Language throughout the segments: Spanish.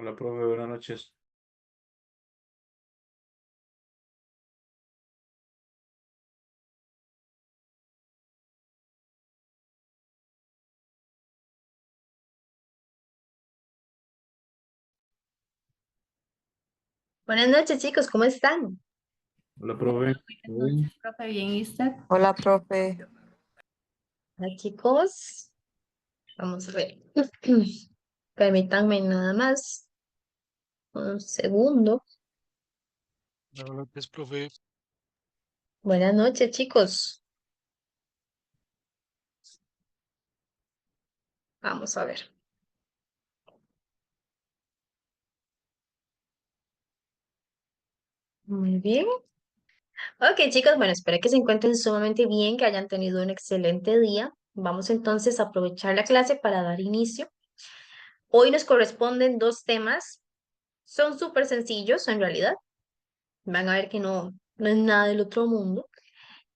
Hola, profe, buenas noches. Buenas noches, chicos, ¿cómo están? Hola, profe. Buenas Bien. noches, profe. Bien, ¿y usted? Hola, profe. Hola, chicos. Vamos a ver. Permítanme nada más un segundo. Buenas noches, profe. Buenas noches, chicos. Vamos a ver. Muy bien. Ok, chicos, bueno, espero que se encuentren sumamente bien, que hayan tenido un excelente día. Vamos entonces a aprovechar la clase para dar inicio. Hoy nos corresponden dos temas. Son súper sencillos, en realidad. Van a ver que no es nada del otro mundo.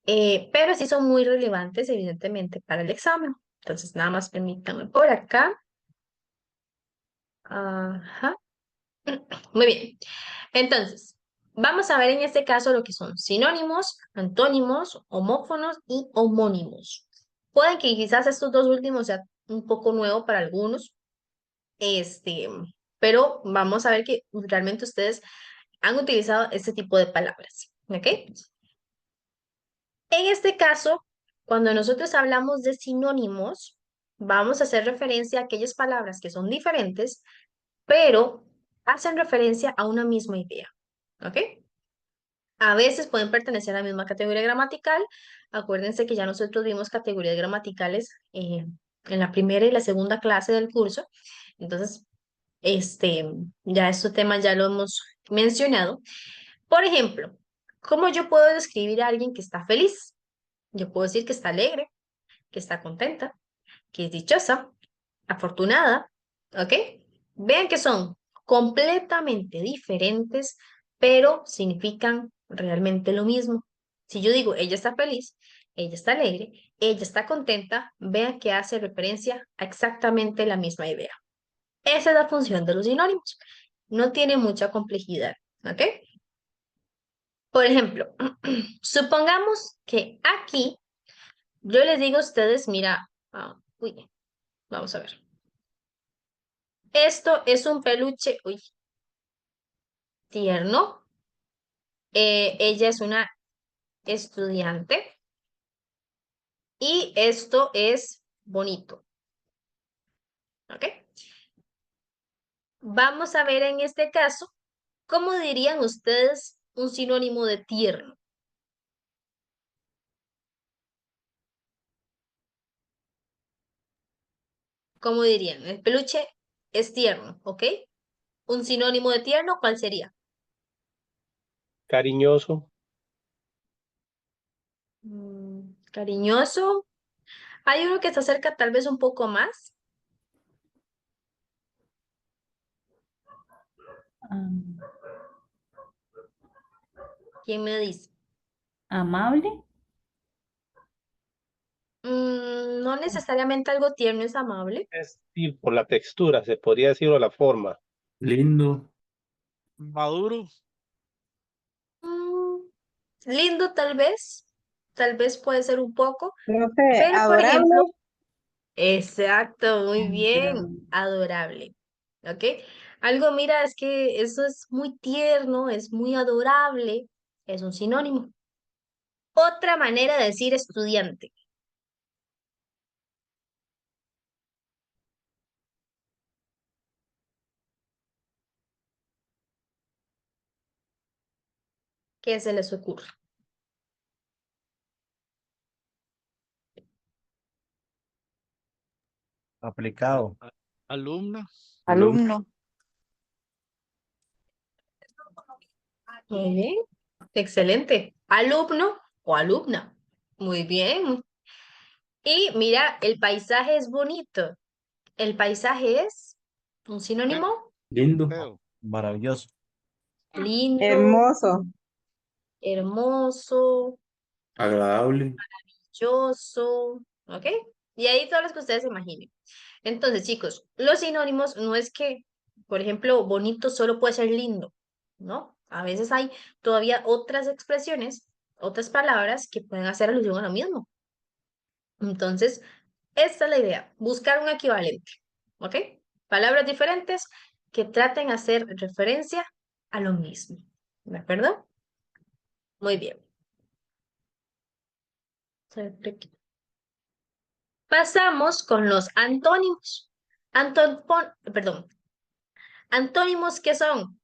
Pero sí son muy relevantes, evidentemente, para el examen. Entonces, nada más permítanme por acá. Ajá. Muy bien. Entonces, vamos a ver en este caso lo que son sinónimos, antónimos, homófonos y homónimos. Pueden que quizás estos dos últimos sean un poco nuevo para algunos, este, pero vamos a ver que realmente ustedes han utilizado este tipo de palabras. ¿Ok? En este caso, cuando nosotros hablamos de sinónimos, vamos a hacer referencia a aquellas palabras que son diferentes, pero hacen referencia a una misma idea. ¿Ok? A veces pueden pertenecer a la misma categoría gramatical. Acuérdense que ya nosotros vimos categorías gramaticales en la primera y la segunda clase del curso. Entonces, ya este tema ya lo hemos mencionado. Por ejemplo, ¿cómo yo puedo describir a alguien que está feliz? Yo puedo decir que está alegre, que está contenta, que es dichosa, afortunada, ¿ok? Vean que son completamente diferentes, pero significan realmente lo mismo. Si yo digo, ella está feliz, ella está alegre, ella está contenta, vean que hace referencia a exactamente la misma idea. Esa es la función de los sinónimos. No tiene mucha complejidad, ¿ok? Por ejemplo, supongamos que aquí yo les digo a ustedes, mira, uy, vamos a ver. Esto es un peluche, uy, tierno. Ella es una estudiante y esto es bonito. ¿Ok? Vamos a ver en este caso, ¿cómo dirían ustedes un sinónimo de tierno? ¿Cómo dirían? El peluche es tierno, ¿ok? Un sinónimo de tierno, ¿cuál sería? Cariñoso. Cariñoso. Hay uno que se acerca tal vez un poco más. Am- ¿Quién me dice? amable. No necesariamente algo tierno es amable. Es decir, por la textura, se podría decir, o la forma. Lindo. Maduro. Mm, lindo tal vez puede ser un poco, Profe, pero por ejemplo, adorable. exacto, muy bien, Adorable. adorable, ¿ok? Algo, mira, es que eso es muy tierno, es muy adorable, es un sinónimo. Otra manera de decir estudiante, ¿qué se les ocurre? Aplicado. Alumna. Alumno. Alumno. Muy bien, excelente. Alumno o alumna, muy bien. Y mira, el paisaje es bonito. El paisaje es un Feo. sinónimo Lindo. Feo. Maravilloso. lindo, Hermoso. hermoso, Agradable. dichoso, ¿ok? Y ahí todos los que ustedes se imaginen. Entonces, chicos, los sinónimos no es que Por ejemplo, bonito solo puede ser lindo, ¿no? A veces hay todavía otras expresiones, otras palabras que pueden hacer alusión a lo mismo. Entonces, esta es la idea, buscar un equivalente, ¿ok? Palabras diferentes que traten de hacer referencia a lo mismo, ¿de acuerdo? Muy bien. Pasamos con los antónimos. Perdón. Antónimos que son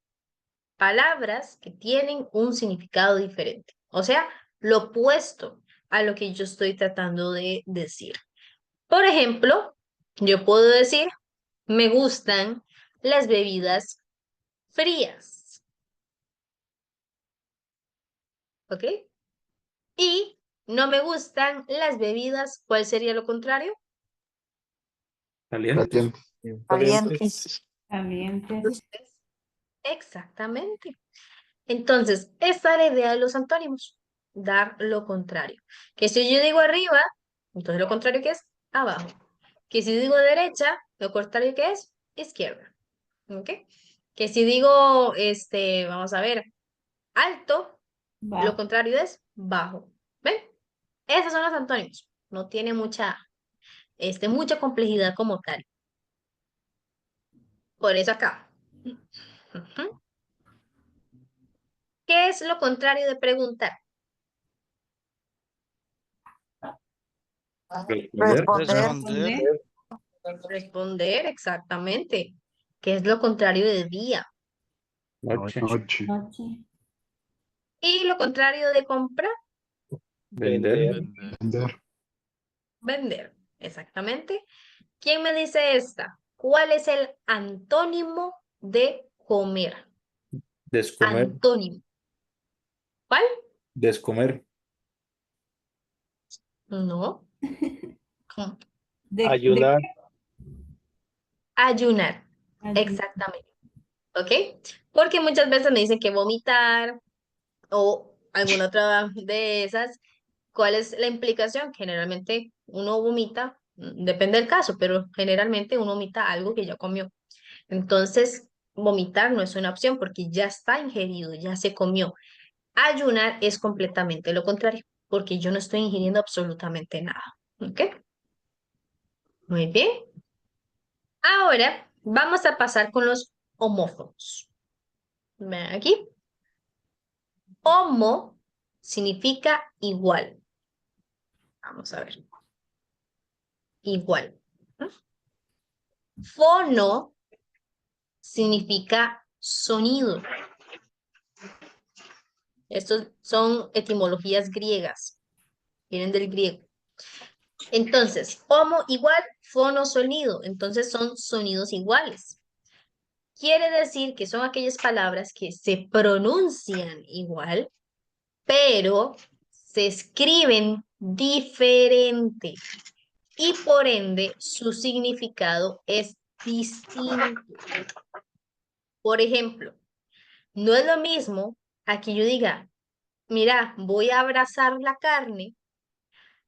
palabras que tienen un significado diferente. O sea, lo opuesto a lo que yo estoy tratando de decir. Por ejemplo, yo puedo decir, me gustan las bebidas frías. ¿Ok? Y no me gustan las bebidas, ¿cuál sería lo contrario? Calientes. Calientes. Calientes. Exactamente. Entonces, esta es la idea de los antónimos, dar lo contrario. Que si yo digo arriba, entonces lo contrario que es abajo. Que si digo derecha, lo contrario que es izquierda. ¿Ok? Que si digo, vamos a ver, alto, lo Bajo. contrario es bajo. ¿Ven? Esos son los antónimos. No tiene mucha complejidad como tal. Por eso acá. Ujú. ¿Qué es lo contrario de preguntar? Responder. Responder. Responder. Responder, exactamente. ¿Qué es lo contrario de día? Noche. Noche. Noche. Y lo contrario de comprar, Vender. Vender. Vender. vender. Exactamente. ¿Quién me dice esta? ¿Cuál es el antónimo de comer? Descomer. Antónimo. ¿Cuál? Descomer. No. Ayunar. Ayunar. ayunar. Exactamente. ¿Ok? Porque muchas veces me dicen que vomitar o alguna otra de esas. ¿Cuál es la implicación? Generalmente uno vomita, depende del caso, pero generalmente uno vomita algo que ya comió. Entonces, vomitar no es una opción porque ya está ingerido, ya se comió. Ayunar es completamente lo contrario, porque yo no estoy ingiriendo absolutamente nada. ¿Ok? Muy bien. Ahora vamos a pasar con los homófonos. Vean aquí. Homo significa igual. Vamos a ver. Igual. Fono significa sonido. Estos son etimologías griegas, vienen del griego. Entonces, homo igual, fono sonido, entonces son sonidos iguales. Quiere decir que son aquellas palabras que se pronuncian igual, pero se escriben diferente y por ende su significado es distinto. Por ejemplo, no es lo mismo a que yo diga, mira, voy a abrazar la carne,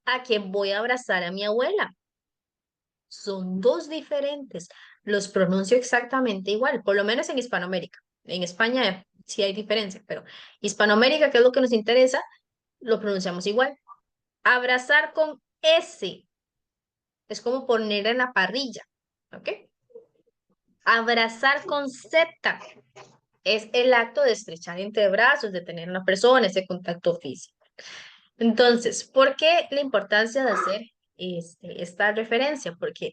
a que voy a abrazar a mi abuela. Son dos diferentes. Los pronuncio exactamente igual, por lo menos en Hispanoamérica. En España sí hay diferencia, pero Hispanoamérica, que es lo que nos interesa, lo pronunciamos igual. Abrazar con S es como poner en la parrilla, ¿ok? Abrazar con Z es el acto de estrechar entre brazos, de tener una persona, ese contacto físico. Entonces, ¿por qué la importancia de hacer esta referencia? Porque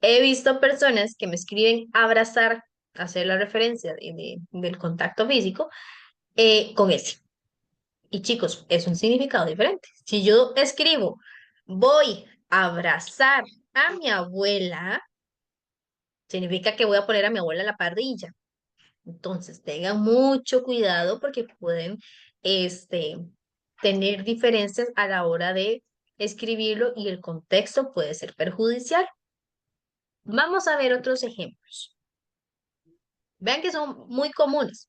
he visto personas que me escriben abrazar, hacer la referencia del contacto físico con ese. Y chicos, es un significado diferente. Si yo escribo, voy a abrazar a mi abuela, significa que voy a poner a mi abuela en la parrilla. Entonces, tengan mucho cuidado porque pueden tener diferencias a la hora de escribirlo y el contexto puede ser perjudicial. Vamos a ver otros ejemplos. Vean que son muy comunes.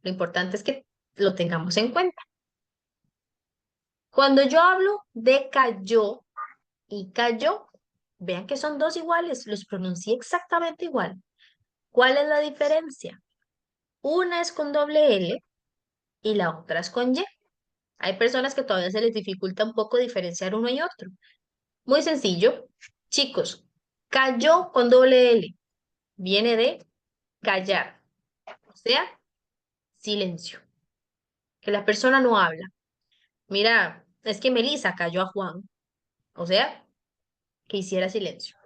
Lo importante es que lo tengamos en cuenta. Cuando yo hablo de cayó y cayó, vean que son dos iguales, los pronuncié exactamente igual. ¿Cuál es la diferencia? Una es con doble L y la otra es con Y. Hay personas que todavía se les dificulta un poco diferenciar uno y otro. Muy sencillo. Chicos, cayó con doble L. Viene de callar. O sea, silencio. Que la persona no habla. Mira, es que Melissa cayó a Juan. O sea, que hiciera silencio.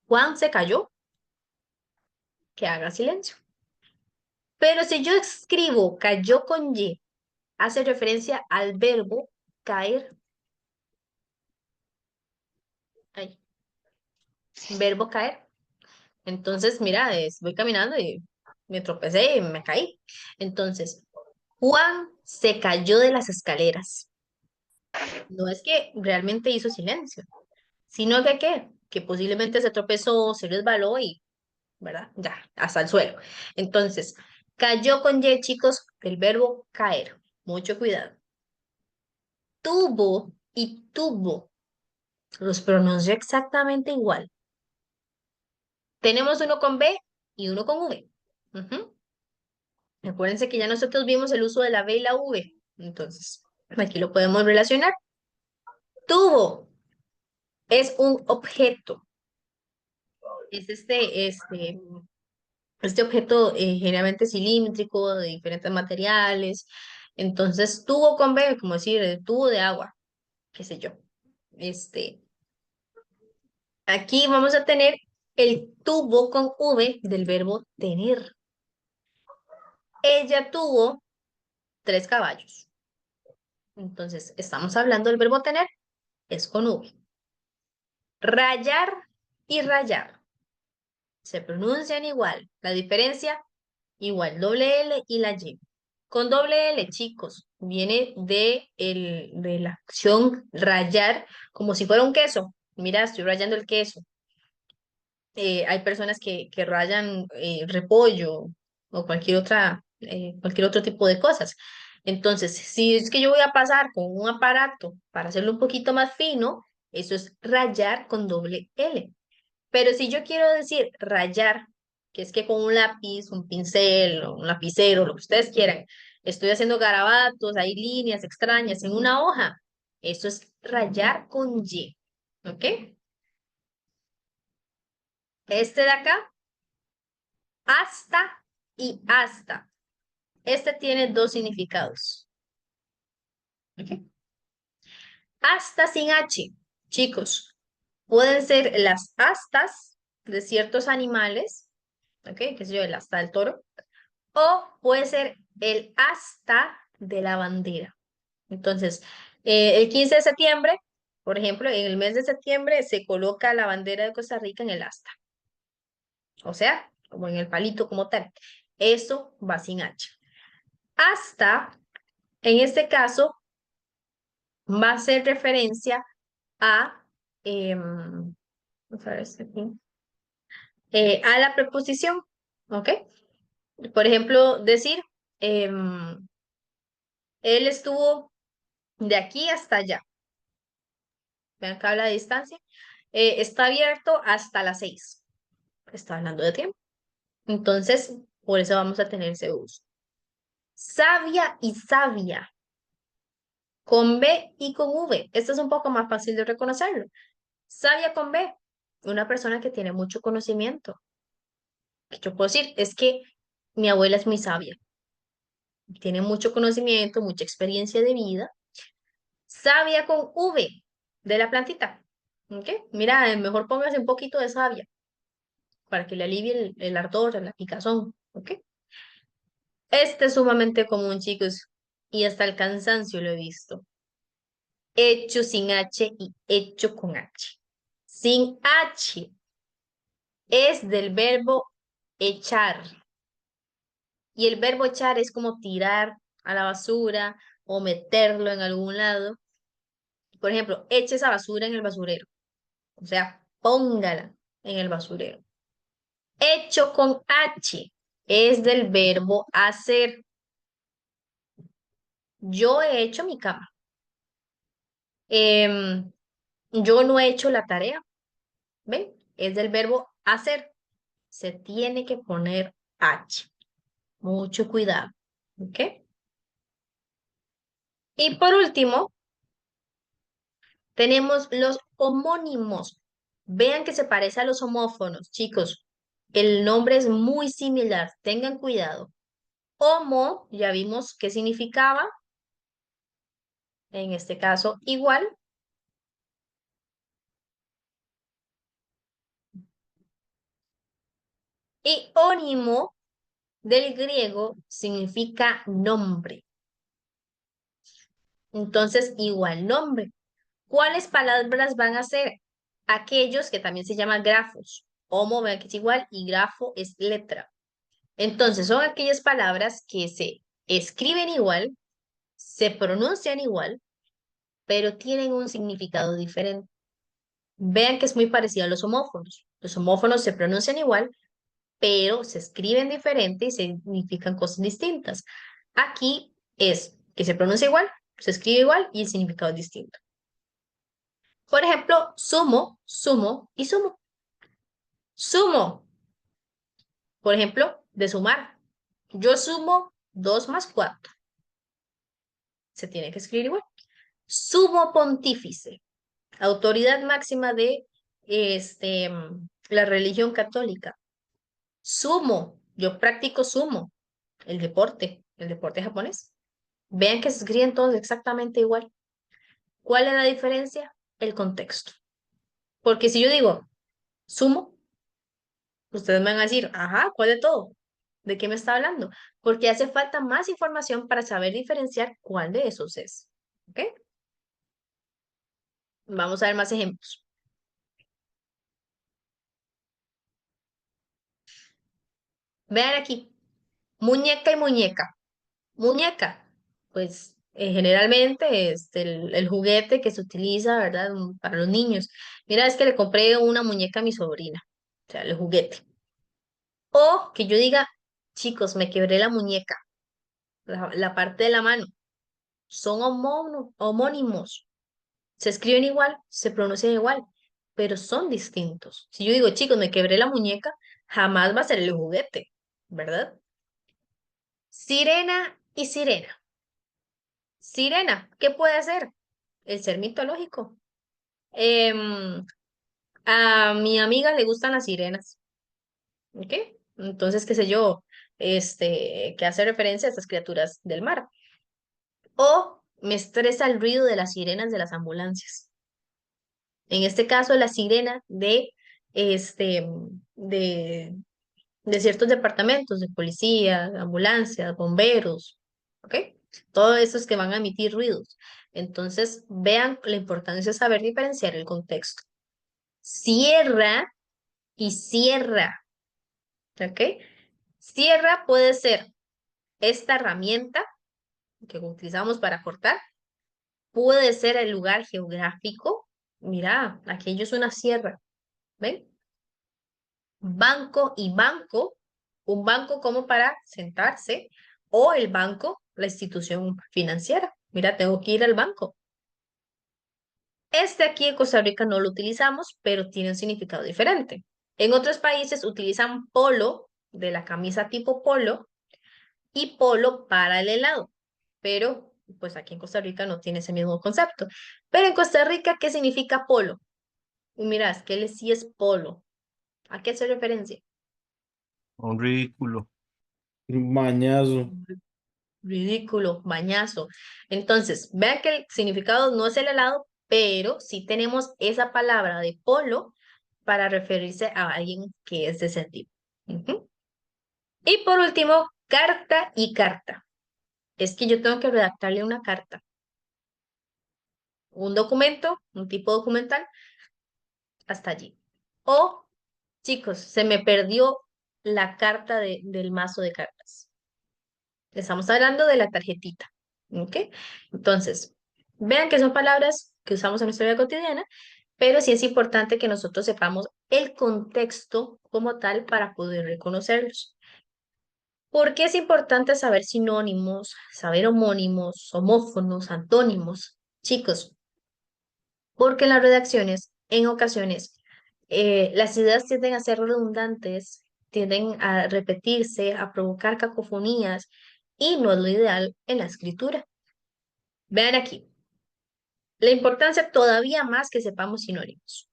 Juan se cayó, que haga silencio. Pero si yo escribo cayó con Y, hace referencia al verbo caer. Ay, verbo caer. Entonces, mira, voy caminando y me tropecé y me caí. Entonces, Juan se cayó de las escaleras. No es que realmente hizo silencio, sino que ¿qué? Que posiblemente se tropezó, se resbaló y, ¿verdad? Ya, hasta el suelo. Entonces, cayó con Y, chicos, el verbo caer. Mucho cuidado. Tuvo y tuvo. Los pronuncio exactamente igual. Tenemos uno con B y uno con V. Ujú. Acuérdense que ya nosotros vimos el uso de la B y la V. Entonces, aquí lo podemos relacionar. Tuvo es un objeto. Es este objeto generalmente cilíndrico, de diferentes materiales. Entonces, tubo con B, como decir, tubo de agua, qué sé yo. Este, aquí vamos a tener el tubo con V del verbo tener. Ella tuvo 3 caballos. Entonces, estamos hablando del verbo tener, es con V. Rayar y rayar se pronuncian igual. La diferencia, igual, doble L y la Y. Con doble L, chicos, viene de la acción rayar como si fuera un queso. Mira, estoy rayando el queso. Hay personas que rayan repollo o cualquier otro tipo de cosas. Entonces, si es que yo voy a pasar con un aparato para hacerlo un poquito más fino, eso es rayar con doble L. Pero si yo quiero decir rayar, que es que con un lápiz, un pincel o un lapicero, lo que ustedes quieran, estoy haciendo garabatos, hay líneas extrañas en una hoja, eso es rayar con Y. ¿Ok? Este de acá, hasta y hasta. Este tiene 2 significados. ¿Ok? Hasta sin H. Chicos, pueden ser las astas de ciertos animales, ¿ok? Que sé yo, el asta del toro, o puede ser el asta de la bandera. Entonces, el 15 de septiembre, por ejemplo, en el mes de septiembre se coloca la bandera de Costa Rica en el asta. O sea, como en el palito como tal. Eso va sin H. Hasta, en este caso, va a ser referencia a, vamos a ver si aquí, a la preposición, ¿ok? Por ejemplo, decir, él estuvo de aquí hasta allá. Vean acá la distancia. Está abierto hasta las 6. Está hablando de tiempo. Entonces, por eso vamos a tener ese uso. Sabia y sabia. Con B y con V. Esto es un poco más fácil de reconocerlo. Sabia con B. Una persona que tiene mucho conocimiento. Que yo puedo decir, es que mi abuela es muy sabia. Tiene mucho conocimiento, mucha experiencia de vida. Savia con V de la plantita. ¿Ok? Mira, mejor póngase un poquito de savia para que le alivie el ardor, la picazón. ¿Ok? Este es sumamente común, chicos, y hasta el cansancio lo he visto. Hecho sin H y hecho con H. Sin H es del verbo echar. Y el verbo echar es como tirar a la basura o meterlo en algún lado. Por ejemplo, eche esa basura en el basurero. O sea, póngala en el basurero. Hecho con H es del verbo hacer. Yo he hecho mi cama. Yo no he hecho la tarea. ¿Ven? Es del verbo hacer. se tiene que poner H. Mucho cuidado, ¿ok? Y por último, tenemos los homónimos. Vean que se parece a los homófonos, chicos. El nombre es muy similar, tengan cuidado. Homo, ya vimos qué significaba. En este caso, igual. Y ónimo del griego significa nombre. Entonces, igual nombre. ¿Cuáles palabras van a ser? Aquellos que también se llaman grafos. Homo, vean que es igual, y grafo es letra. Entonces, son aquellas palabras que se escriben igual, se pronuncian igual, pero tienen un significado diferente. Vean que es muy parecido a los homófonos. Los homófonos se pronuncian igual, pero se escriben diferente y significan cosas distintas. Aquí es que se pronuncia igual, se escribe igual y el significado es distinto. Por ejemplo, sumo, sumo y sumo. Sumo, por ejemplo, de sumar. Yo sumo 2 más 4. Se tiene que escribir igual. Sumo pontífice, autoridad máxima de la religión católica. Sumo, yo practico sumo, el deporte japonés. Vean que se escriben todos exactamente igual. ¿Cuál es la diferencia? El contexto. Porque si yo digo sumo, ustedes me van a decir, ajá, ¿cuál de todo? ¿De qué me está hablando? Porque hace falta más información para saber diferenciar cuál de esos es. ¿Ok? Vamos a ver más ejemplos. Vean aquí, muñeca y muñeca. Muñeca, pues generalmente es el juguete que se utiliza, ¿verdad? Para los niños. Mira, es que le compré una muñeca a mi sobrina, o sea, el juguete. O que yo diga, chicos, me quebré la muñeca, la parte de la mano. Son homónimos. Se escriben igual, se pronuncian igual, pero son distintos. Si yo digo, chicos, me quebré la muñeca, jamás va a ser el juguete, ¿verdad? Sirena y sirena. Sirena, ¿qué puede hacer? El ser mitológico. Em, a mi amiga le gustan las sirenas. ¿Ok? Entonces, qué sé yo, que hace referencia a estas criaturas del mar. O me estresa el ruido de las sirenas de las ambulancias. En este caso, la sirena este, de, de ciertos departamentos, de policía, ambulancias, bomberos, ¿ok? Todos esos que van a emitir ruidos. Entonces, vean la importancia de saber diferenciar el contexto. Cierra y cierra, ¿ok? Cierra puede ser esta herramienta que utilizamos para cortar, puede ser el lugar geográfico. Mira, aquello es una sierra, ¿ven? Banco y banco, un banco como para sentarse, o el banco, la institución financiera. Mira, tengo que ir al banco. Este aquí en Costa Rica no lo utilizamos, pero tiene un significado diferente. En otros países utilizan polo, de la camisa tipo polo, y polo para el helado, pero pues aquí en Costa Rica no tiene ese mismo concepto. Pero en Costa Rica, ¿qué significa polo? Y mira, es que él sí es polo. ¿A qué hace referencia? Un ridículo. Mañazo. Ridículo, bañazo. Entonces, vean que el significado no es el helado, pero sí tenemos esa palabra de polo para referirse a alguien que es de ese tipo. Ujú. Y por último, carta y carta. Es que yo tengo que redactarle una carta, un documento, un tipo documental, hasta allí. O, chicos, se me perdió la carta del mazo de cartas. Estamos hablando de la tarjetita. ¿Ok? Entonces, vean que son palabras que usamos en nuestra vida cotidiana, pero sí es importante que nosotros sepamos el contexto como tal para poder reconocerlos. ¿Por qué es importante saber sinónimos, saber homónimos, homófonos, antónimos? Chicos, porque en las redacciones, en ocasiones, las ideas tienden a ser redundantes tienden a repetirse, a provocar cacofonías y no es lo ideal en la escritura. Vean aquí, la importancia todavía más que sepamos sinónimos.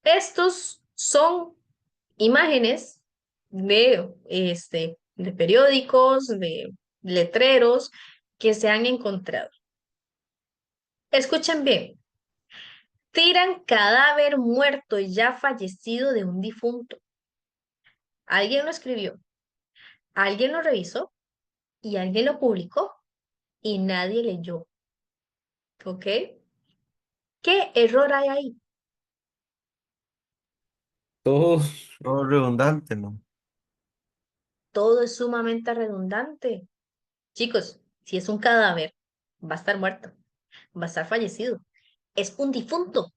Estos son imágenes de periódicos, de letreros que se han encontrado. Escuchen bien. Tiran cadáver muerto ya fallecido de un difunto. Alguien lo escribió, alguien lo revisó y alguien lo publicó y nadie leyó. ¿Ok? ¿Qué error hay ahí? Todo. Todo redundante, ¿no? Todo es sumamente redundante. Chicos, si es un cadáver, va a estar muerto, va a estar fallecido. Es un difunto.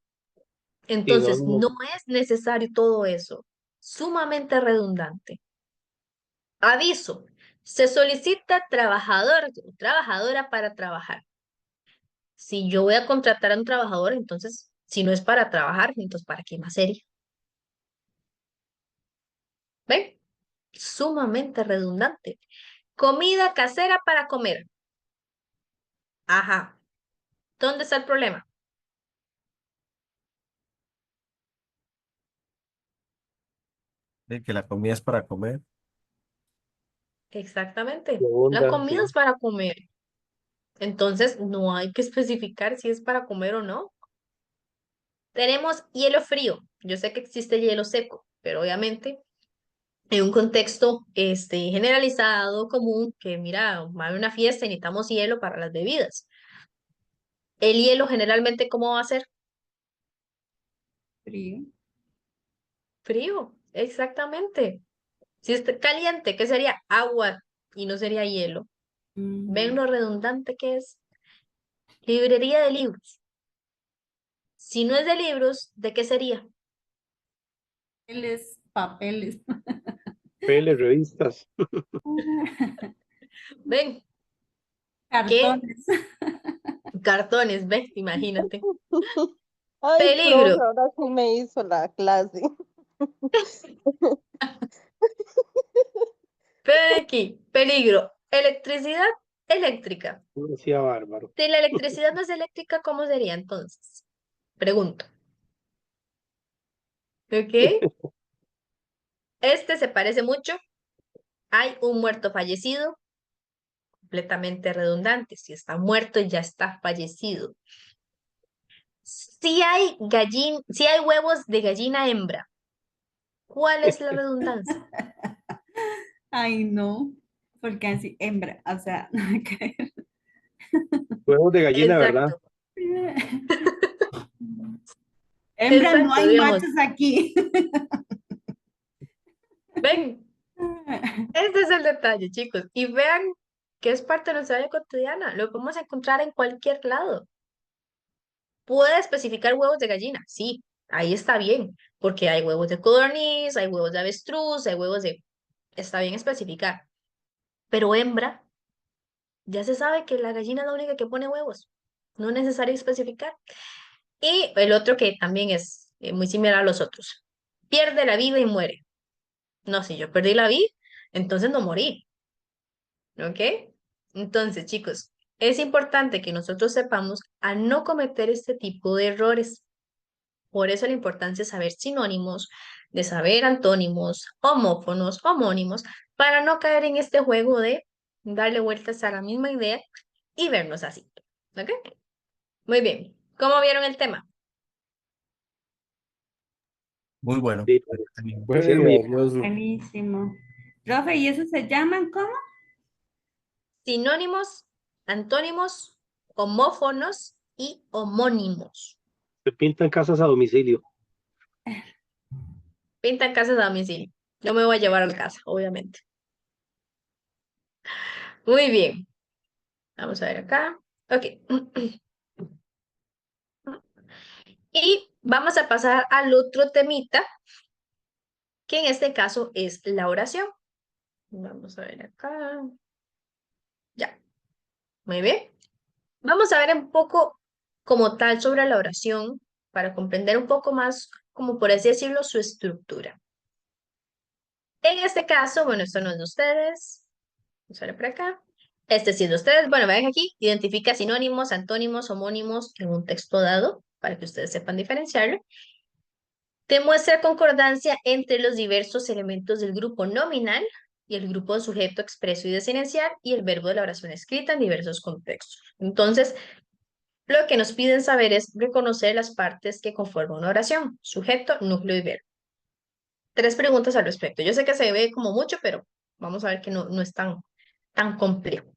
Entonces, Sinónimo, no es necesario todo eso. Sumamente redundante. Aviso. Se solicita trabajador o trabajadora para trabajar. Si yo voy a contratar a un trabajador, entonces, si no es para trabajar, entonces, ¿para qué más sería? ¿Ven? Sumamente redundante. Comida casera para comer. Ajá. ¿Dónde está el problema? De que la comida es para comer. Exactamente. La segunda, comida sí. es para comer. Entonces, no hay que especificar si es para comer o no. Tenemos hielo frío. Yo sé que existe hielo seco, pero obviamente en un contexto generalizado, común, que mira, va a haber una fiesta y necesitamos hielo para las bebidas. El hielo generalmente, ¿cómo va a ser? Frío. Frío, exactamente. Si está caliente, ¿qué sería? Agua y no sería hielo. ¿Ven Ujú. lo redundante que es? Librería de libros. Si no es de libros, ¿de qué sería? Papeles, papeles. Papeles, revistas. ¿Ven? ¿Qué Cartones. cartones? ¿Ven? Imagínate. Ay, Peligro. profe, ahora sí me hizo la clase. Ven aquí. Peligro. Electricidad eléctrica. No decía bárbaro. Si la electricidad no es eléctrica, ¿cómo sería entonces? Pregunto. ¿Ok? Este se parece mucho. Hay un muerto fallecido, completamente redundante. Si está muerto, ya está fallecido. Si hay huevos de gallina hembra, ¿cuál es la redundancia? Ay, no. Porque así, hembra, o sea, nada que ver. Huevos de gallina, ¿verdad? Exacto, Hembra, no exacto, hay digamos. machos aquí. Ven, este es el detalle, chicos. Y vean que es parte de nuestra vida cotidiana. Lo podemos encontrar en cualquier lado. Puede especificar huevos de gallina, sí, ahí está bien, porque hay huevos de codorniz, hay huevos de avestruz, hay huevos de... Está bien especificar. Pero hembra, ya se sabe que la gallina es la única que pone huevos. No es necesario especificar. Y el otro que también es muy similar a los otros. Pierde la vida y muere. No, si yo perdí la vida, entonces no morí. ¿Ok? Entonces, chicos, es importante que nosotros sepamos a no cometer este tipo de errores. Por eso la importancia de saber sinónimos, de saber antónimos, homófonos, homónimos, para no caer en este juego de darle vueltas a la misma idea y vernos así. ¿Ok? Muy bien. ¿Cómo vieron el tema? Muy bueno. Sí, Fue sí, es muy valioso. Buenísimo. Profe, ¿y eso se llaman cómo? Sinónimos, antónimos, homófonos y homónimos. se pintan casas a domicilio. Pintan casas a domicilio. Yo me voy a llevar a la casa, obviamente. Muy bien. Vamos a ver acá. Ok. Y vamos a pasar al otro temita, que en este caso es la oración. Vamos a ver acá. Ya. Muy bien. Vamos a ver un poco como tal sobre la oración para comprender un poco más, como por así decirlo, su estructura. En este caso, bueno, esto no es de ustedes. Vamos a ver por acá. Este sí es de ustedes. Bueno, vean aquí. Identifica sinónimos, antónimos, homónimos en un texto dado para que ustedes sepan diferenciarlo. Demuestra concordancia entre los diversos elementos del grupo nominal y el grupo sujeto, expreso y desinencial y el verbo de la oración escrita en diversos contextos. Entonces, lo que nos piden saber es reconocer las partes que conforman una oración: sujeto, núcleo y verbo. 3 preguntas al respecto. Yo sé que se ve como mucho, pero vamos a ver que no es tan complejo.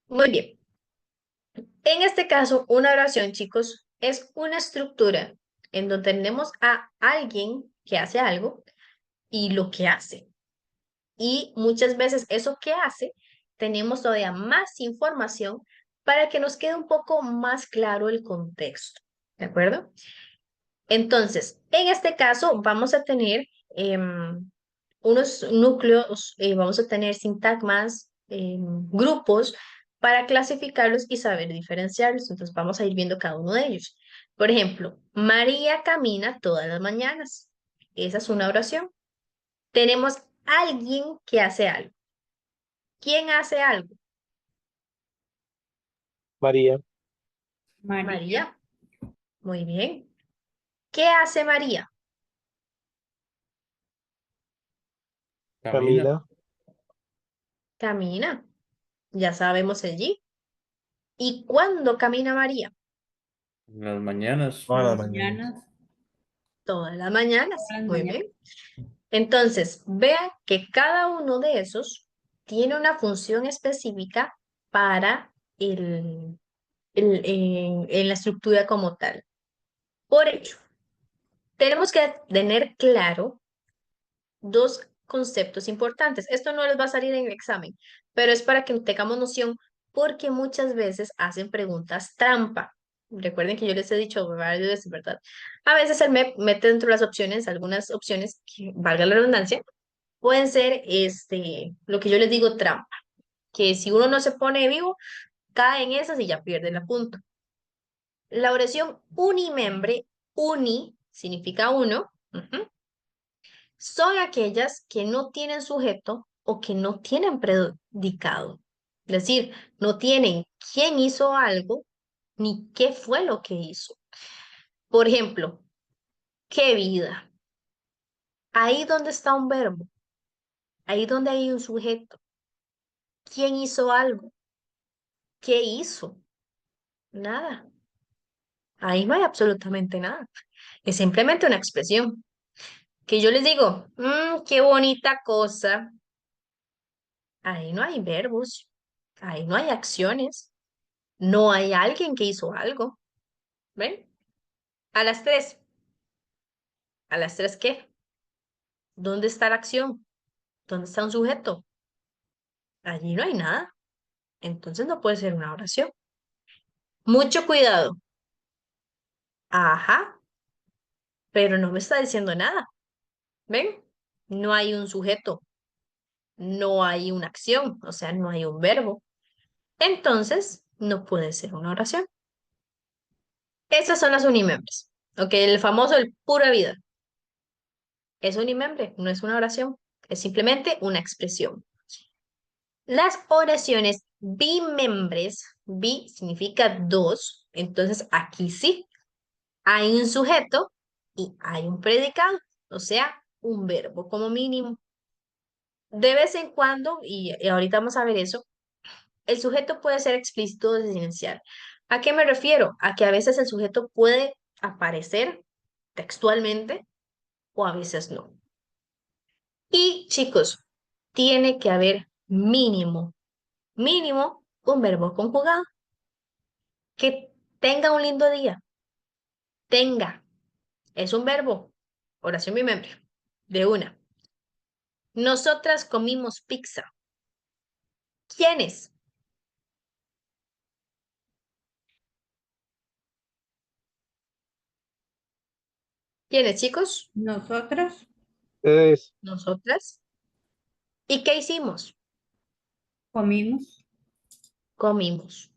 Muy bien. En este caso, una oración, chicos, es una estructura en donde tenemos a alguien que hace algo y lo que hace. Y muchas veces eso que hace, tenemos todavía más información para que nos quede un poco más claro el contexto. ¿De acuerdo? Entonces, en este caso vamos a tener unos núcleos, vamos a tener sintagmas, grupos para clasificarlos y saber diferenciarlos. Entonces, vamos a ir viendo cada uno de ellos. Por ejemplo, María camina todas las mañanas. Esa es una oración. Tenemos alguien que hace algo. ¿Quién hace algo? María, María. María. Muy bien. ¿Qué hace María? Camina. Camila, Camina. Ya sabemos el G. ¿Y cuándo camina María? En las mañanas. Todas las mañanas. Mañanas. Todas las mañanas. Todas las Muy mañanas. bien. Entonces, vean que cada uno de esos tiene una función específica para en la estructura como tal. Por ello, tenemos que tener claro dos conceptos importantes. Esto no les va a salir en el examen, pero es para que tengamos noción porque muchas veces hacen preguntas trampa. Recuerden que yo les he dicho varias veces, ¿verdad? A veces el MEP mete dentro de las opciones algunas opciones que, valga la redundancia, pueden ser lo que yo les digo trampa, que si uno no se pone vivo, cae en esas y ya pierde la punta. La oración unimembre, uni significa uno, son aquellas que no tienen sujeto o que no tienen predicado. Es decir, no tienen quién hizo algo ni qué fue lo que hizo. Por ejemplo, qué vida. Ahí donde está un verbo, ahí donde hay un sujeto. ¿Quién hizo algo? ¿Qué hizo? Nada. Ahí no hay absolutamente nada. Es simplemente una expresión. Que yo les digo, qué bonita cosa. Ahí no hay verbos, ahí no hay acciones, no hay alguien que hizo algo. ¿Ven? A las 3. ¿A las 3 qué? ¿Dónde está la acción? ¿Dónde está un sujeto? Allí no hay nada. Entonces no puede ser una oración. Mucho cuidado. Ajá, pero no me está diciendo nada. ¿Ven? No hay un sujeto, no hay una acción, o sea, no hay un verbo. Entonces, no puede ser una oración. Estas son las unimembres. Ok, el famoso, el pura vida. Es unimembre, no es una oración, es simplemente una expresión. Las oraciones bimembres, bi significa dos, entonces aquí sí, hay un sujeto y hay un predicado, o sea, un verbo como mínimo. De vez en cuando, y ahorita vamos a ver eso, el sujeto puede ser explícito o desinencial. ¿A qué me refiero? A que a veces el sujeto puede aparecer textualmente o a veces no. Y chicos, tiene que haber mínimo un verbo conjugado. Que tenga un lindo día. Tenga. Es un verbo. Oración bimembre. De una. Nosotras comimos pizza. ¿Quiénes? ¿Quiénes, chicos? Nosotros ustedes, Nosotras. ¿Y qué hicimos? comimos. Comimos.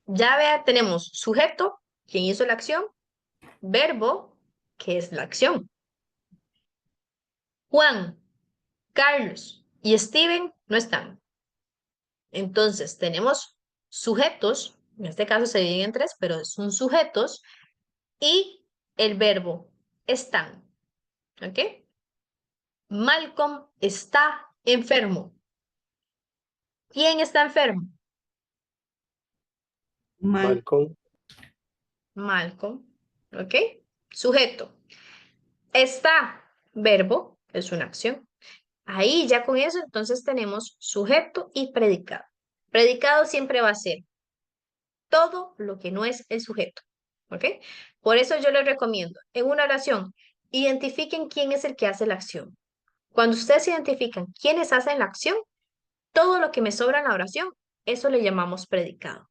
Ya vea, tenemos sujeto, quien hizo la acción, verbo, que es la acción. Juan, Carlos y Steven no están. Entonces, tenemos sujetos, en este caso se dividen en tres, pero son sujetos, y el verbo están. ¿Ok? Malcolm está enfermo. ¿Quién está enfermo? Mal. Malcolm, Malcolm. ¿Ok? Sujeto. Está, verbo, es una acción. Ahí ya con eso entonces tenemos sujeto y predicado. Predicado siempre va a ser todo lo que no es el sujeto. ¿Ok? Por eso yo les recomiendo, en una oración, identifiquen quién es el que hace la acción. Cuando ustedes identifican quiénes hacen la acción, todo lo que me sobra en la oración, eso le llamamos predicado.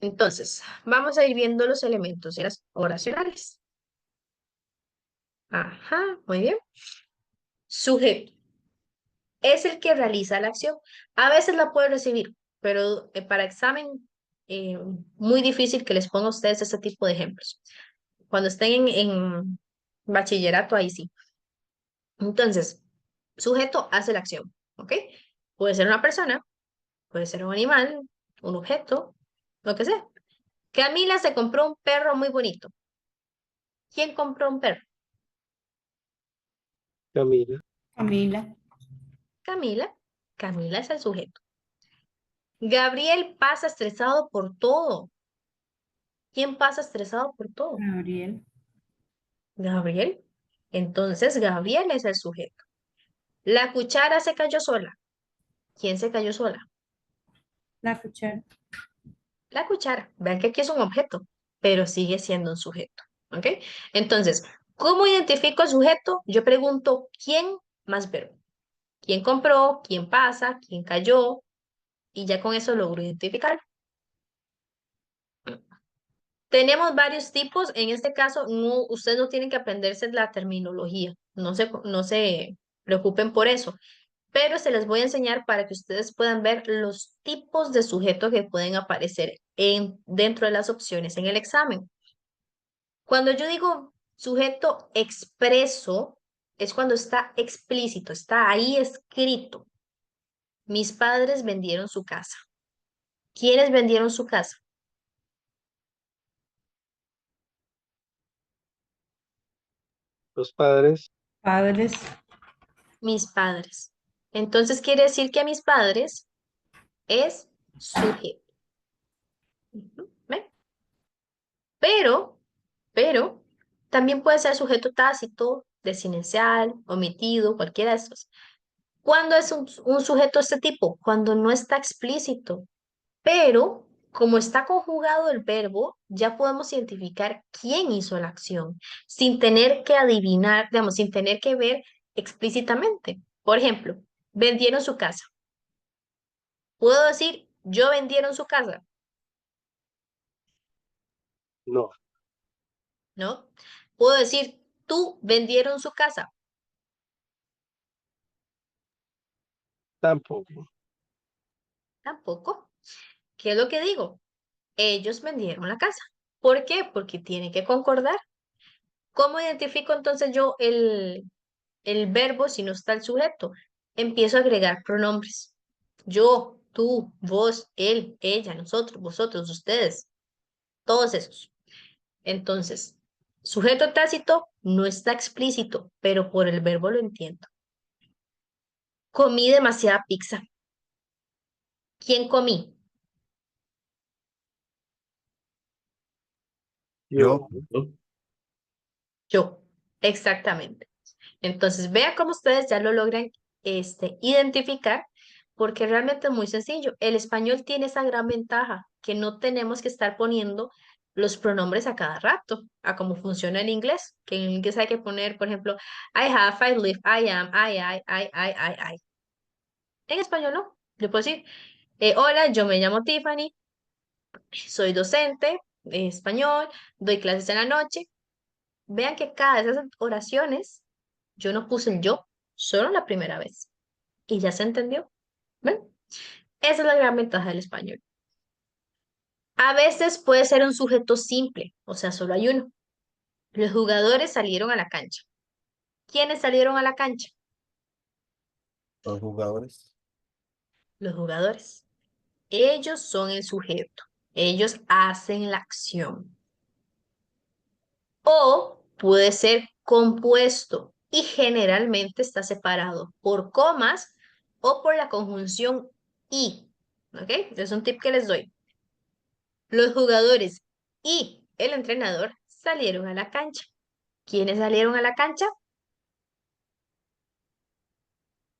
Entonces, vamos a ir viendo los elementos de las oracionales. Ajá, muy bien. Sujeto es el que realiza la acción. A veces la puede recibir, pero para examen, muy difícil que les ponga a ustedes este tipo de ejemplos. Cuando estén en bachillerato, ahí sí. Entonces, sujeto hace la acción, ¿ok? Puede ser una persona, puede ser un animal, un objeto, lo que sea. Camila se compró un perro muy bonito. ¿Quién compró un perro? Camila, Camila. Camila. Camila es el sujeto. Gabriel pasa estresado por todo. ¿Quién pasa estresado por todo? Gabriel. Gabriel. Entonces, Gabriel es el sujeto. La cuchara se cayó sola. ¿Quién se cayó sola? La cuchara. La cuchara. Vean que aquí es un objeto, pero sigue siendo un sujeto. ¿Ok? Entonces, ¿cómo identifico el sujeto? Yo pregunto, ¿quién más verbo? ¿Quién compró? ¿Quién pasa? ¿Quién cayó? Y ya con eso logro identificar. Tenemos varios tipos. En este caso, no, ustedes no tienen que aprenderse la terminología. No se preocupen por eso. Pero se les voy a enseñar para que ustedes puedan ver los tipos de sujetos que pueden aparecer dentro de las opciones en el examen. Cuando yo digo sujeto expreso, es cuando está explícito, está ahí escrito. Mis padres vendieron su casa. ¿Quiénes vendieron su casa? los padres, Padres. Mis padres. Entonces quiere decir que mis padres es sujeto. Ujú, ¿ven? Pero, también puede ser sujeto tácito, desinencial, omitido, cualquiera de estos. ¿Cuándo es un sujeto de este tipo? Cuando no está explícito, pero como está conjugado el verbo, ya podemos identificar quién hizo la acción, sin tener que adivinar, digamos, sin tener que ver explícitamente. Por ejemplo, vendieron su casa. Puedo decir, yo vendieron su casa, no, ¿no? Puedo decir, tú vendieron su casa, tampoco. tampoco. ¿Qué es lo que digo? Ellos vendieron la casa. ¿Por qué? Porque tiene que concordar. ¿Cómo identifico entonces yo el verbo si no está el sujeto? Empiezo a agregar pronombres. Yo, tú, vos, él, ella, nosotros, vosotros, ustedes, todos esos. Entonces, sujeto tácito no está explícito, pero por el verbo lo entiendo. Comí demasiada pizza. ¿Quién comí? Yo, Yo. Exactamente. Entonces, vea cómo ustedes ya lo logran identificar, porque realmente es muy sencillo. El español tiene esa gran ventaja, que no tenemos que estar poniendo los pronombres a cada rato, a cómo funciona el inglés, que en inglés hay que poner, por ejemplo, I have, I live, I am, I. En español no. Yo puedo decir, hola, yo me llamo Tiffany, soy docente de español, doy clases en la noche. Vean que cada de esas oraciones yo no puse el yo, solo la primera vez. Y ya se entendió. ¿Ven? Esa es la gran ventaja del español. A veces puede ser un sujeto simple, o sea, solo hay uno. Los jugadores salieron a la cancha. ¿Quiénes salieron a la cancha? Los jugadores. Los jugadores. Ellos son el sujeto. Ellos hacen la acción. O puede ser compuesto y generalmente está separado por comas o por la conjunción y. ¿Ok? Es un tip que les doy. Los jugadores y el entrenador salieron a la cancha. ¿Quiénes salieron a la cancha?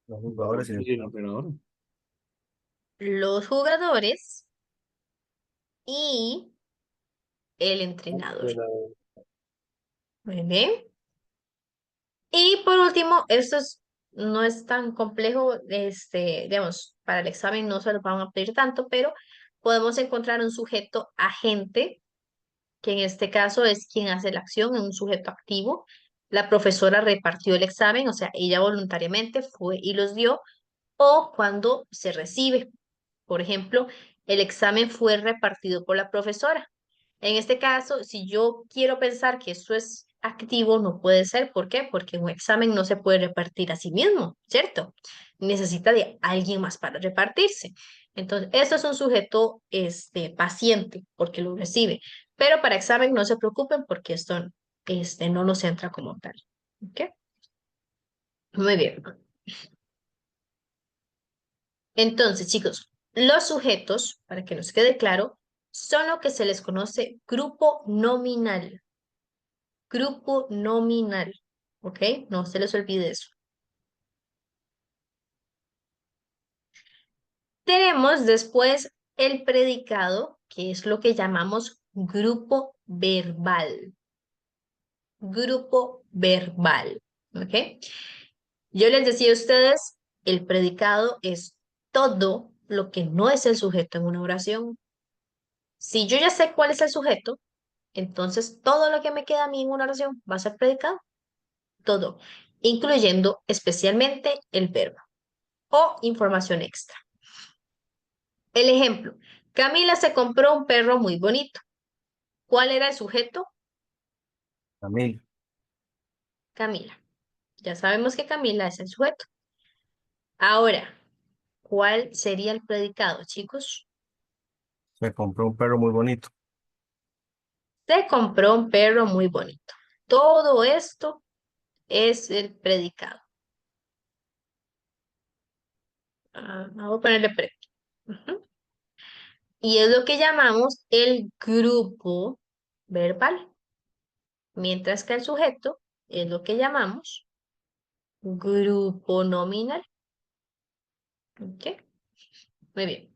Los jugadores y el Y el entrenador. Los jugadores y el entrenador. Entrenador. Muy bien. Y por último, no es tan complejo, digamos, para el examen no se lo van a pedir tanto, pero podemos encontrar un sujeto agente, que en este caso es quien hace la acción, en un sujeto activo. La profesora repartió el examen, o sea, ella voluntariamente fue y los dio, o cuando se recibe. Por ejemplo, el examen fue repartido por la profesora. En este caso, si yo quiero pensar que eso es activo, no puede ser. ¿Por qué? Porque un examen no se puede repartir a sí mismo, ¿cierto? Necesita de alguien más para repartirse. Entonces, esto es un sujeto paciente porque lo recibe. Pero para examen no se preocupen porque esto no nos entra como tal. ¿Ok? Muy bien. Entonces, chicos, los sujetos, para que nos quede claro, son lo que se les conoce grupo nominal. Grupo nominal. ¿Ok? No se les olvide eso. Tenemos después el predicado, que es lo que llamamos grupo verbal. Grupo verbal. ¿Ok? Yo les decía a ustedes, el predicado es todo lo que no es el sujeto en una oración. Si yo ya sé cuál es el sujeto, entonces todo lo que me queda a mí en una oración va a ser predicado. Todo, incluyendo especialmente el verbo o información extra. El ejemplo, Camila se compró un perro muy bonito. ¿Cuál era el sujeto? Camil. Camila. Ya sabemos que Camila es el sujeto. Ahora, ¿cuál sería el predicado, chicos? Se compró un perro muy bonito. Se compró un perro muy bonito. Todo esto es el predicado. Vamos a ponerle pre. Ujú. Y es lo que llamamos el grupo verbal, mientras que el sujeto es lo que llamamos grupo nominal. ¿Ok? Muy bien.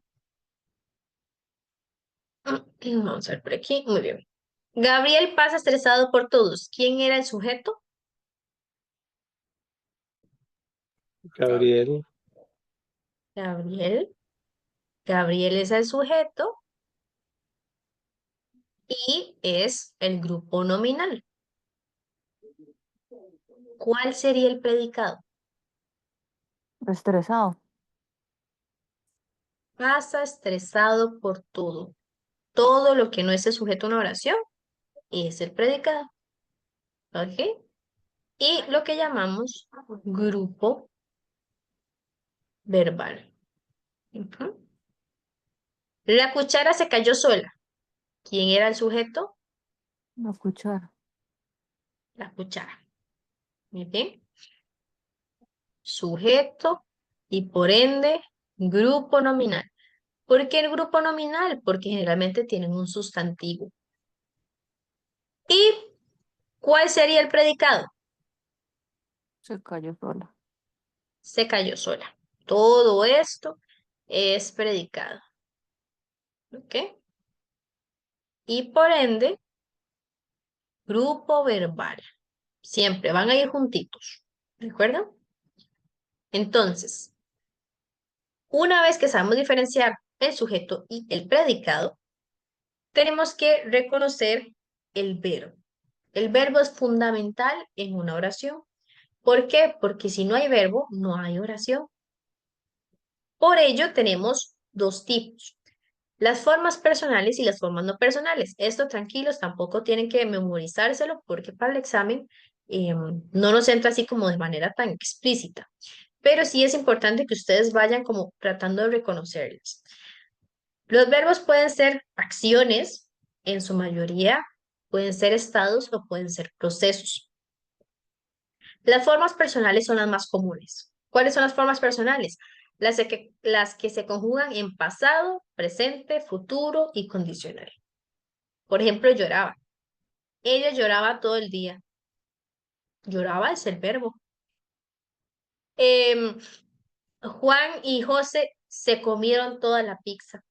Vamos a ver por aquí. Muy bien. Gabriel pasa estresado por todos. ¿Quién era el sujeto? Gabriel. Gabriel. Gabriel es el sujeto y es el grupo nominal. ¿Cuál sería el predicado? Estresado. Pasa estresado por todo. Todo lo que no es el sujeto de una oración es el predicado. ¿Ok? Y lo que llamamos grupo verbal. Ujú. La cuchara se cayó sola. ¿Quién era el sujeto? No escuchar. La cuchara. Muy bien. Sujeto y por ende grupo nominal. ¿Por qué el grupo nominal? Porque generalmente tienen un sustantivo. ¿Y cuál sería el predicado? Se cayó sola. Se cayó sola. Todo esto es predicado. ¿Ok? Y por ende, grupo verbal. Siempre van a ir juntitos. ¿De acuerdo? Entonces, una vez que sabemos diferenciar el sujeto y el predicado, tenemos que reconocer el verbo. El verbo es fundamental en una oración. ¿Por qué? Porque si no hay verbo, no hay oración. Por ello, tenemos dos tipos. Las formas personales y las formas no personales. Esto tranquilos, tampoco tienen que memorizárselo porque para el examen no nos entra así como de manera tan explícita, pero sí es importante que ustedes vayan como tratando de reconocerlas. Los verbos pueden ser acciones, en su mayoría, pueden ser estados o pueden ser procesos. Las formas personales son las más comunes. ¿Cuáles son las formas personales? Las que se conjugan en pasado, presente, futuro y condicional. Por ejemplo, lloraba. Ella lloraba todo el día. Lloraba es el verbo. Em, Juan y José se comieron toda la pizza.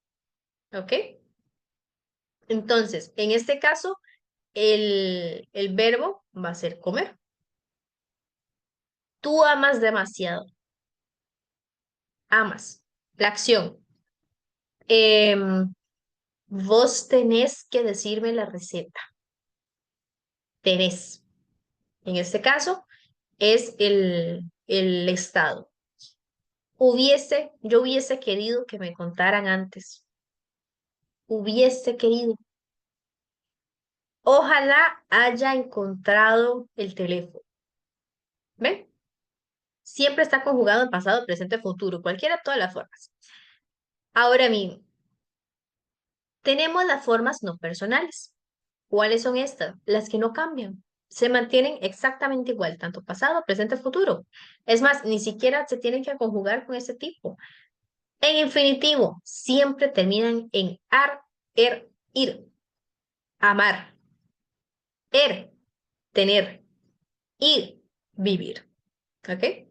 ¿Ok? Entonces, en este caso, el verbo va a ser comer. Tú amas demasiado. Amas. La acción. Em, Vos tenés que decirme la receta. Tenés. En este caso, es el estado. Yo hubiese querido que me contaran antes. Hubiese querido. Ojalá haya encontrado el teléfono. ¿Ven? Siempre está conjugado en pasado, presente, futuro, cualquiera de todas las formas. Ahora bien, tenemos las formas no personales. ¿Cuáles son estas? Las que no cambian. Se mantienen exactamente igual, tanto pasado, presente, futuro. Es más, ni siquiera se tienen que conjugar con ese tipo. En infinitivo, siempre terminan en ar, ir. Amar, tener, ir, vivir. ¿Ok?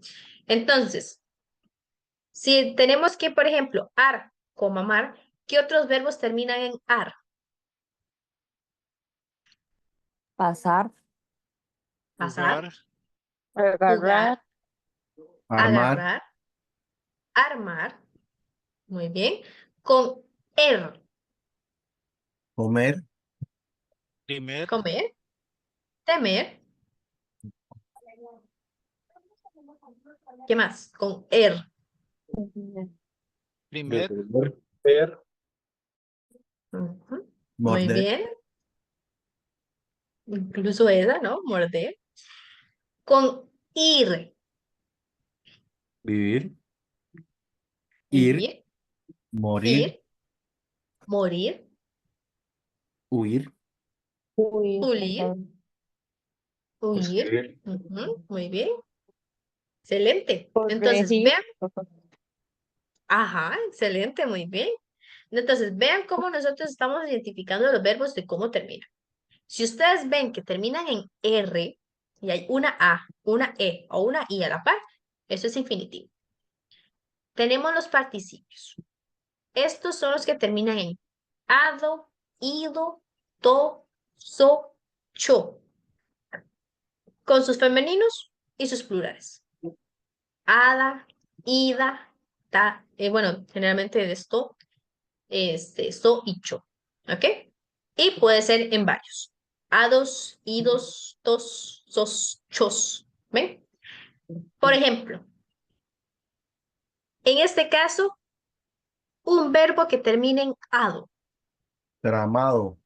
Entonces, si tenemos que, por ejemplo, como amar, ¿qué otros verbos terminan en ar? Pasar, Pasar, Jugar, jugar, Agarrar, Armar, agarrar, armar. Muy bien. Con comer, primer, comer, temer. ¿Qué más? Con primer, Ver, Ujú. Muy morder, bien. Incluso esa, ¿no? Morder. Con Vivir. Ir. vivir, morir, ir, morir, Huir. huir, pulir, ajá. huir. Escribir. Ujú. Muy bien. Excelente. Entonces, Corregir, vean. ajá. Ajá, excelente, muy bien. Entonces, vean cómo nosotros estamos identificando los verbos de cómo terminan. Si ustedes ven que terminan en R y hay una A, una E o una I a la par, eso es infinitivo. Tenemos los participios. Estos son los que terminan en ado, ido, to, so, cho, con sus femeninos y sus plurales. Ada, ida, ta, bueno, generalmente esto, so y cho, ¿ok? Y puede ser en varios. Ados, idos, tos, sos, chos, ¿ven? Por ejemplo, en este caso, un verbo que termine en ado, tramado,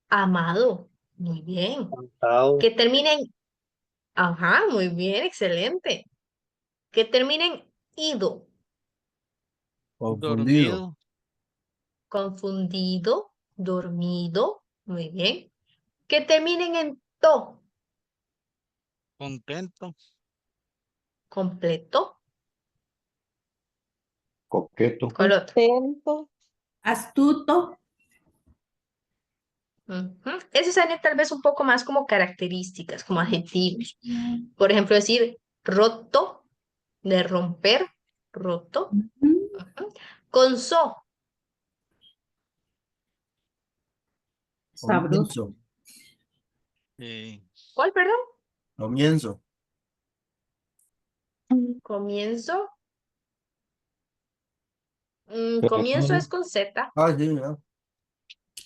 amado, muy bien. cantado, Que termine en, ajá, muy bien, excelente. Que termine en ido, confundido, dormido, confundido, dormido, muy bien. Que terminen en to, contento, completo. Coqueto. ¿Cuál otro? Contento, Astuto, Ujú. Esos serían tal vez un poco más como características, como adjetivos. Por ejemplo, decir roto, de romper, roto. Ujú. Con so, sabroso, comienzo, eh, ¿cuál, perdón? comienzo, Comienzo. Comienzo perezoso, es con Z. sí, ya.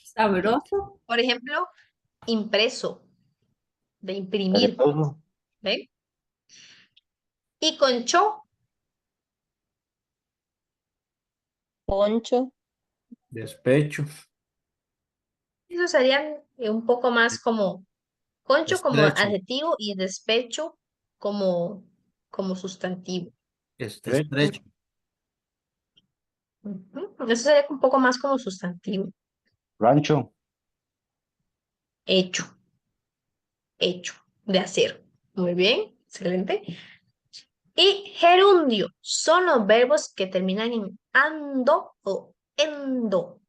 sabroso, Por ejemplo, impreso, de imprimir, perezoso, ¿ven? Y con cho, poncho, Despecho. eso serían un poco más como Concho como Estrecho. adjetivo y despecho como sustantivo. Estrecho. Estrecho. Ujú. Eso sería un poco más como sustantivo. Rancho. Hecho, hecho, de hacer. Muy bien, excelente. Y gerundio son los verbos que terminan en ando o endo.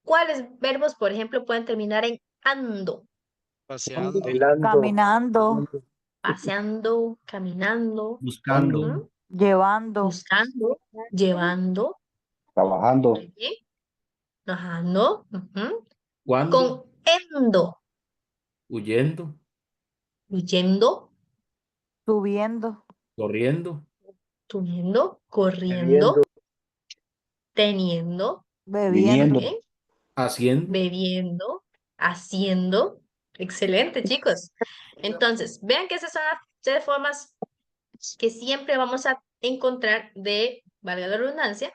¿Cuáles verbos, por ejemplo, pueden terminar en ando? Paseando. Bailando. Caminando, Paseando, caminando, Buscando. ujú, llevando, buscando, llevando, Trabajando. muy bien, bajando, ujú, ¿Cuándo? con endo, Huyendo. huyendo, subiendo, Corriendo. tuviendo, Bebiendo. corriendo, teniendo, muy bebiendo. bien, Haciendo. bebiendo, haciendo. Excelente, chicos. Entonces, vean que esas son las tres formas que siempre vamos a encontrar de, valga la redundancia,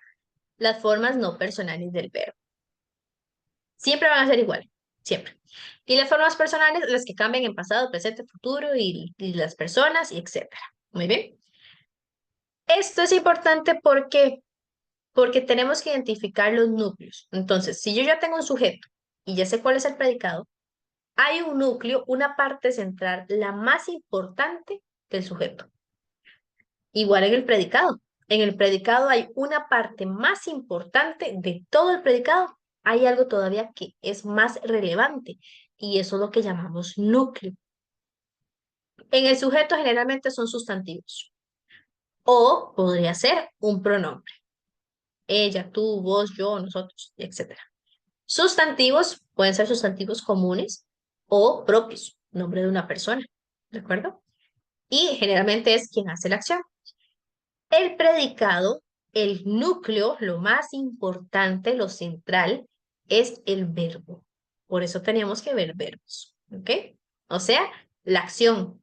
las formas no personales del verbo. Siempre van a ser iguales, siempre. Y las formas personales, las que cambian en pasado, presente, futuro y las personas, y etcétera. Muy bien. Esto es importante porque tenemos que identificar los núcleos. Entonces, si yo ya tengo un sujeto y ya sé cuál es el predicado, hay un núcleo, una parte central, la más importante del sujeto. Igual en el predicado. En el predicado hay una parte más importante de todo el predicado. Hay algo todavía que es más relevante y eso es lo que llamamos núcleo. En el sujeto generalmente son sustantivos o podría ser un pronombre. Ella, tú, vos, yo, nosotros, etc. Sustantivos pueden ser sustantivos comunes o propios, nombre de una persona, ¿de acuerdo? Y generalmente es quien hace la acción. El predicado, el núcleo, lo más importante, lo central, es el verbo. Por eso tenemos que ver verbos, ¿ok? O sea, la acción,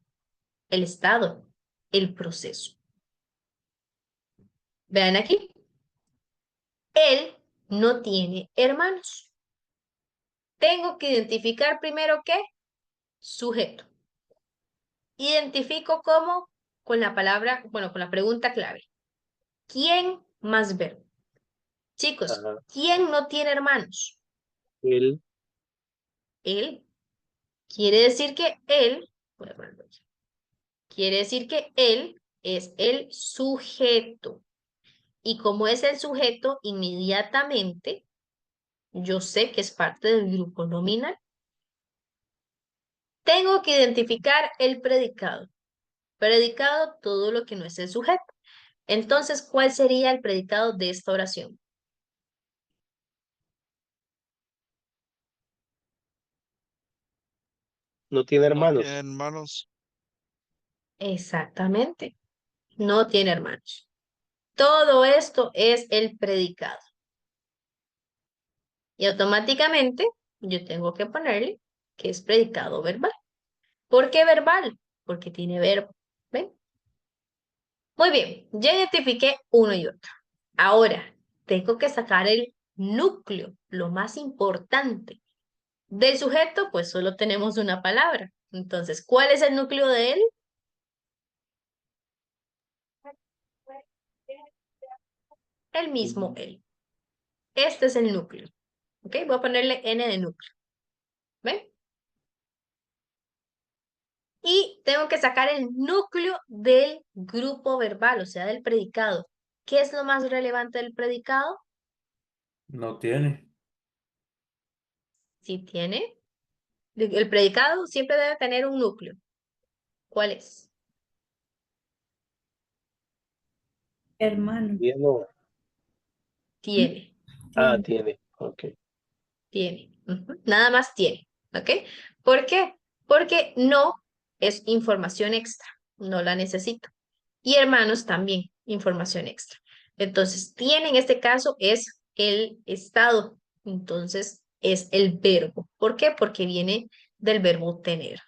el estado, el proceso. Vean aquí. Él no tiene hermanos. Tengo que identificar primero qué sujeto. Identifico cómo con la palabra, bueno, con la pregunta clave. ¿Quién más verbo? Chicos, Ajá. ¿quién no tiene hermanos? Él. Él. Quiere decir que él, voy a ponerlo aquí. Quiere decir que él es el sujeto. Y como es el sujeto, inmediatamente yo sé que es parte del grupo nominal. Tengo que identificar el predicado. Predicado, todo lo que no es el sujeto. Entonces, ¿cuál sería el predicado de esta oración? No tiene No hermanos. tiene hermanos. Exactamente. No tiene hermanos. Todo esto es el predicado. Y automáticamente yo tengo que ponerle que es predicado verbal. ¿Por qué verbal? Porque tiene verbo. ¿Ven? Muy bien, ya identifiqué uno y otro. Ahora, tengo que sacar el núcleo, lo más importante. Del sujeto, pues solo tenemos una palabra. Entonces, ¿cuál es el núcleo de él? El mismo él. Este es el núcleo. ¿Ok? Voy a ponerle N de núcleo. ¿Ven? Y tengo que sacar el núcleo del grupo verbal, o sea, del predicado. ¿Qué es lo más relevante del predicado? No tiene. Si tiene. El predicado siempre debe tener un núcleo. ¿Cuál es? Hermano. Bien, no. Tiene. Ah, Tiene. tiene. Ok. Tiene. Ujú. Nada más tiene. ¿Ok? ¿Por qué? Porque no es información extra. No la necesito. Y hermanos también, información extra. Entonces, tiene en este caso es el estado. Entonces, es el verbo. ¿Por qué? Porque viene del verbo tener.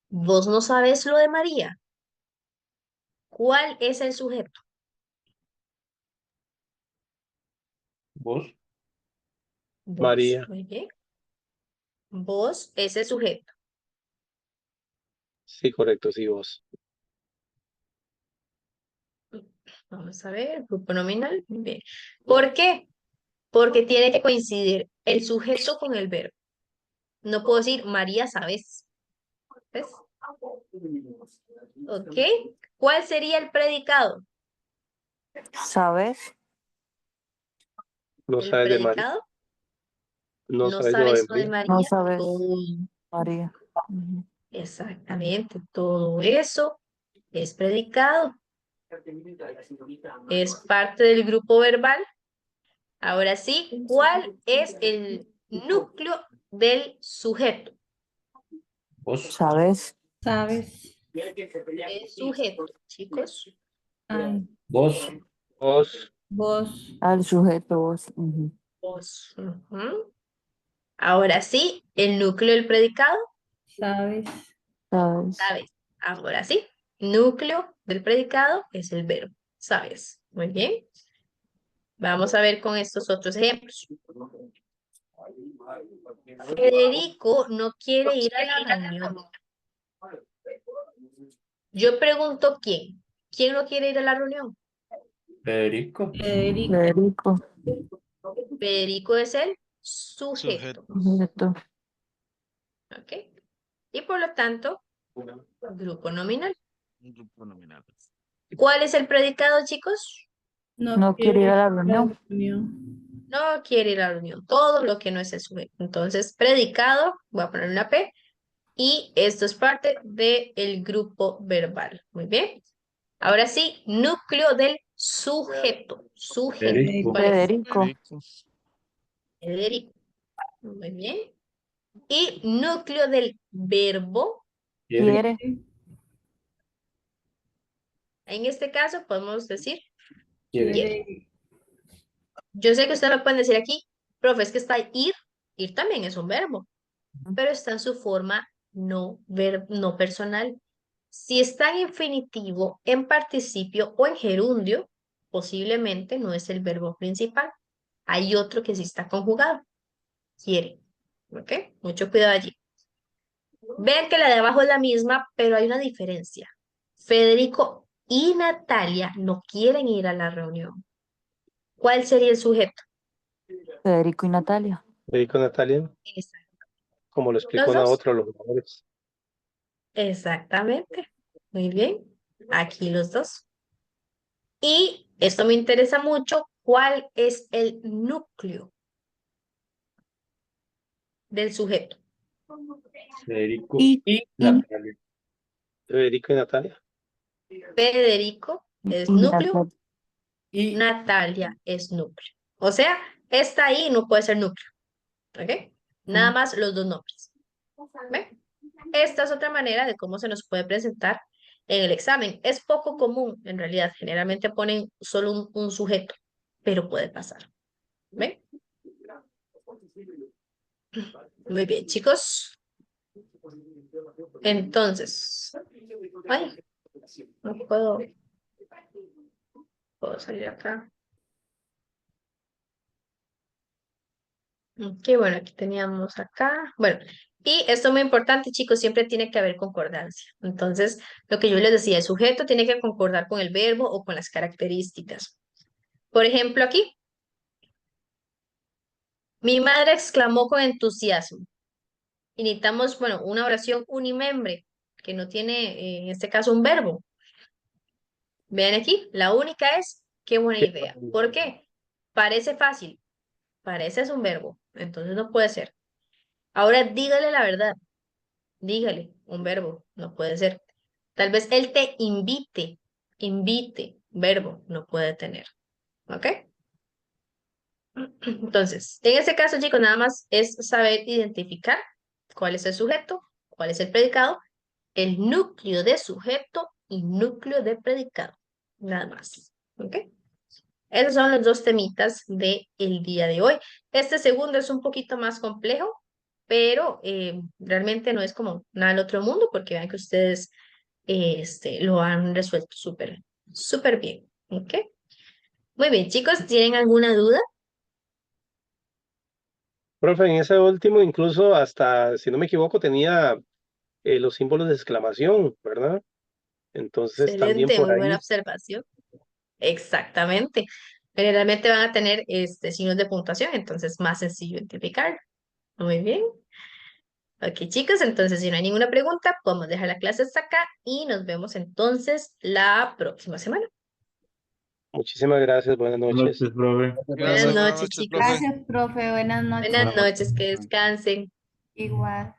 ¿Vos no sabes lo de María? ¿Cuál es el sujeto? ¿Vos? Vos. María. Muy bien. Vos es el sujeto. Sí, correcto, sí, vos. Vamos a ver, grupo nominal. Bien. ¿Por qué? Porque tiene que coincidir el sujeto con el verbo. No puedo decir María sabes. ¿Ves? ¿Ok? ¿Cuál sería el predicado? ¿Sabes? No El sabes de María. predicado, No no sabes de sabes lo de María. No María. sabes, Todo, María. Ujú. exactamente, todo eso es predicado. Es parte del grupo verbal. Ahora sí, ¿cuál es el núcleo del sujeto? Vos. ¿Sabes? ¿Sabes? El sujeto, chicos. Ay, Vos. Vos, vos. Al sujeto vos. Ujú. Vos. Ujú. Ahora sí, el núcleo del predicado, ¿Sabes? ¿Sabes? sabes. Ahora sí, núcleo del predicado es el verbo, sabes. Muy bien. Vamos a ver con estos otros ejemplos. Federico no quiere ir a la reunión. Yo pregunto quién. ¿Quién no quiere ir a la reunión? Federico. Federico. Federico. Federico es el sujeto. Sujeto. Sujeto. ¿Ok? Y por lo tanto, grupo nominal. Un grupo nominal. ¿Cuál es el predicado, chicos? No quiere ir a la reunión. reunión. No quiere ir a la reunión. Todo lo que no es el sujeto. Entonces, predicado, voy a poner una P. Y esto es parte del grupo verbal. Muy bien. Ahora sí, núcleo del sujeto. Sujeto. Federico. ¿Cuál es? Federico. Federico. Federico. Muy bien. Y núcleo del verbo. Quiere. Quiere. En este caso podemos decir Quiere. Quiere. yo sé que ustedes me pueden decir aquí, profe, es que está ir, ir también es un verbo, pero está en su forma no personal. Si está en infinitivo, en participio o en gerundio, posiblemente no es el verbo principal. Hay otro que sí está conjugado, quiere. ¿Ok? Mucho cuidado allí. Vean que la de abajo es la misma, pero hay una diferencia. Federico y Natalia no quieren ir a la reunión. ¿Cuál sería el sujeto? Federico y Natalia. Federico, Natalia, Exacto. como lo Los explicó a dos. otro, los jugadores. Exactamente. Muy bien. Aquí los dos. Y esto me interesa mucho. ¿Cuál es el núcleo del sujeto? Federico Y- y Natalia. Federico y Natalia. Federico es Y núcleo, Natalia. Y Natalia es núcleo. O sea, esta ahí no puede ser núcleo. ¿Ok? Nada más los dos nombres. ¿Ven? Esta es otra manera de cómo se nos puede presentar en el examen. Es poco común, en realidad. Generalmente ponen solo un sujeto, pero puede pasar. ¿Ven? Muy bien, chicos. Entonces, ay, no puedo salir acá. Qué bueno, aquí teníamos acá. Bueno, y esto es muy importante, chicos, siempre tiene que haber concordancia. Entonces, lo que yo les decía, el sujeto tiene que concordar con el verbo o con las características. Por ejemplo, aquí, mi madre exclamó con entusiasmo. Y necesitamos, bueno, una oración unimembre, que no tiene, en este caso, un verbo. Vean aquí, la única es, qué buena idea. ¿Por qué? Parece fácil, parece es un verbo, entonces no puede ser. Ahora dígale la verdad, dígale un verbo, no puede ser. Tal vez él te invite, verbo, no puede tener. ¿Ok? Entonces, en este caso, chicos, nada más es saber identificar cuál es el sujeto, cuál es el predicado, el núcleo de sujeto y núcleo de predicado. Nada más. ¿Ok? Esos son los dos temitas del día de hoy. Este segundo es un poquito más complejo, pero realmente no es como nada del otro mundo, porque vean que ustedes lo han resuelto súper, súper bien. ¿Ok? Muy bien, chicos, ¿tienen alguna duda? Profe, en ese último incluso hasta, si no me equivoco, tenía los símbolos de exclamación, ¿verdad? Entonces también Excelente, por muy buena ahí, observación. Exactamente. Generalmente van a tener signos de puntuación, entonces más sencillo identificar. Muy bien. Ok, chicos, entonces si no hay ninguna pregunta, podemos dejar la clase hasta acá y nos vemos entonces la próxima semana. muchísimas gracias, buenas Buenas noches. noches, profe. Buenas Buenas noches, noches, chicos. profe. Gracias, profe. Buenas noches. Buenas noches, que descansen. Igual.